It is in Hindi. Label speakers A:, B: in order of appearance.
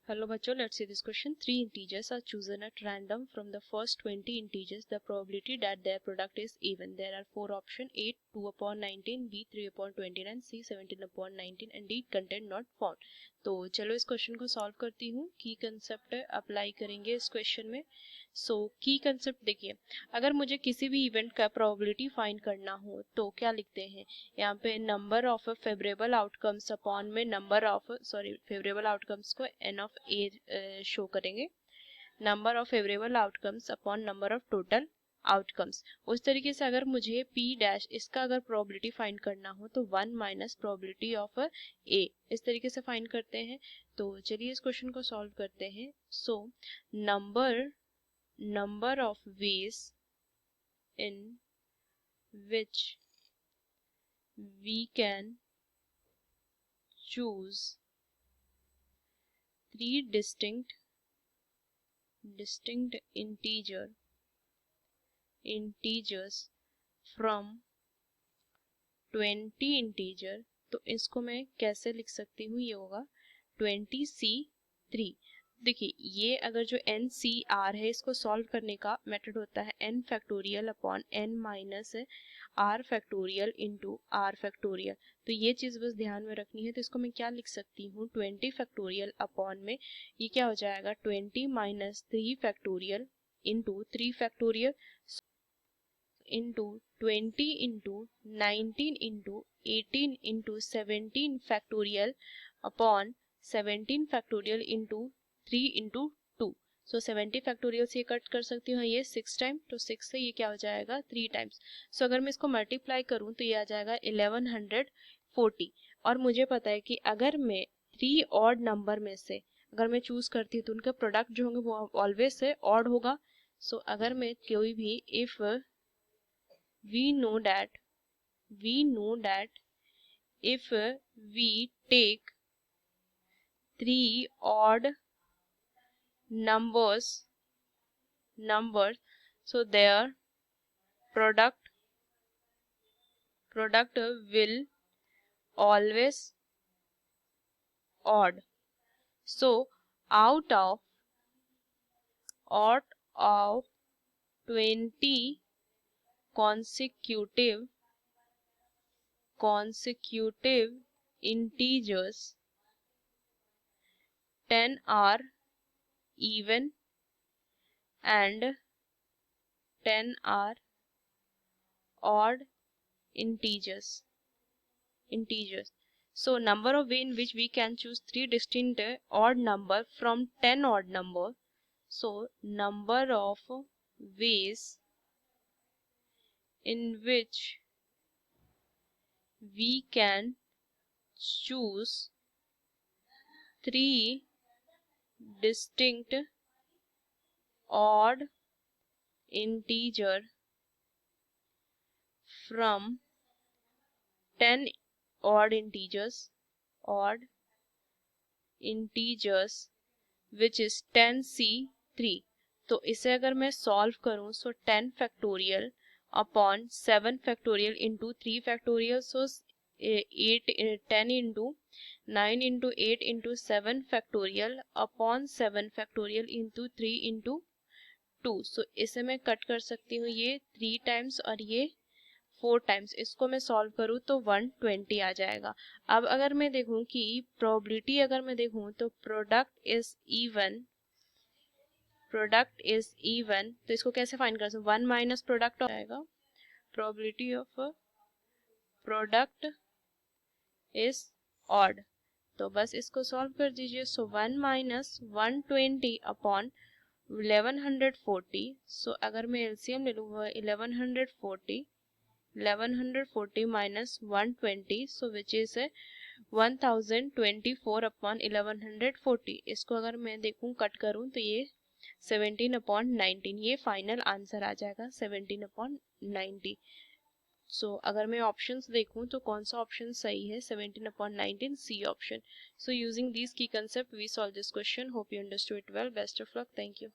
A: Hello bachcho, let's see this question. Three integers are chosen at random from the first 20 integers. The probability that their product is even. There are four options: A 2 upon 19, B 3 upon 29, C 17 upon 19 and D content not found. तो चलो इस क्वेश्चन को सॉल्व करती हूँ. की कंसेप्ट अप्लाई करेंगे इस क्वेश्चन में. सो की कंसेप्ट देखिए, अगर मुझे किसी भी इवेंट का प्रोबेबिलिटी फाइंड करना हो तो क्या लिखते हैं यहाँ पे, number of favourable outcomes upon में नंबर ऑफ फेवरेबल आउटकम्स को एन ऑफ ए शो करेंगे, number of favourable outcomes upon number of total outcomes. उस तरीके से अगर मुझे पी डैश इसका अगर प्रोबेबिलिटी फाइंड करना हो तो 1 माइनस प्रोबेबिलिटी ऑफ ए, इस तरीके से फाइंड करते हैं. तो चलिए इस क्वेश्चन को सॉल्व करते हैं. सो number of ways in which we can choose three distinct integers from 20 integer. तो इसको मैं कैसे लिख सकती हूँ, ये होगा 20C3. देखिए ये अगर जो NCR है इसको सॉल्व करने का मेथड होता है n factorial upon n minus r factorial into r factorial. तो ये चीज़ बस ध्यान में रखनी है. तो इसको मैं क्या लिख सकती हूँ, 20 फैक्टोरियल अपॉन में ये क्या हो जाएगा 20 minus 3 factorial into 3 factorial into 20 into 19 into 18 into 17 factorial upon 17 factorial into 3 into 2. सो 70 फैक्टोरियल से ये कट कर सकती हूँ ये 6 टाइम, तो 6 से ये क्या हो जाएगा 3 टाइम्स. सो अगर मैं इसको मल्टीप्लाई करूँ तो ये आ जाएगा 1140. और मुझे पता है कि अगर मैं 3 ऑड नंबर में से अगर मैं चूज करती हूँ तो उनके प्रोडक्ट जो होंगे वो ऑलवेज से ऑड होगा. सो अगर मैं कोई भी if we know that if we take three odd numbers so their product will always odd. So out of 20 consecutive integers, 10 are even and 10 are odd integers. So number of ways in which we can choose three distinct odd number from 10 odd number. So number of ways in which we can choose three distinct odd integer from 10 odd integers which is 10C3. तो इसे अगर मैं सॉल्व करूं so 10 factorial upon 7 factorial into 3 factorial. So 10 into 9 into 8 into 7 factorial upon 7 factorial into 3 into 2. So इसे मैं कट कर सकती हूँ ये 3 टाइम्स और ये 4 टाइम्स. इसको मैं सॉल्व करूँ तो 120 आ जाएगा. अब अगर मैं देखूँ कि प्रोबेबिलिटी अगर मैं देखूँ तो प्रोडक्ट इज इवन, तो इसको कैसे फाइंड कर सकते हैं, 1 माइनस प्रोडक्ट आएगा, probability of product is odd. तो बस इसको सॉल्व कर दीजिए. सो 1 माइनस 120 अपॉन 1140. सो अगर मैं एलसीएम ले लूँगा 1140 minus 120, so which is 1024 upon 1140. इसको अगर मैं देखूं कट करूं तो ये 17 upon 19, ये फाइनल आंसर आ जाएगा 17 upon 90. सो अगर मैं ऑप्शंस देखूं तो कौन सा ऑप्शन सही है, 17 upon 19 C option. So using this की concept we solve this question. Hope you understood it well. Best of luck. Thank you.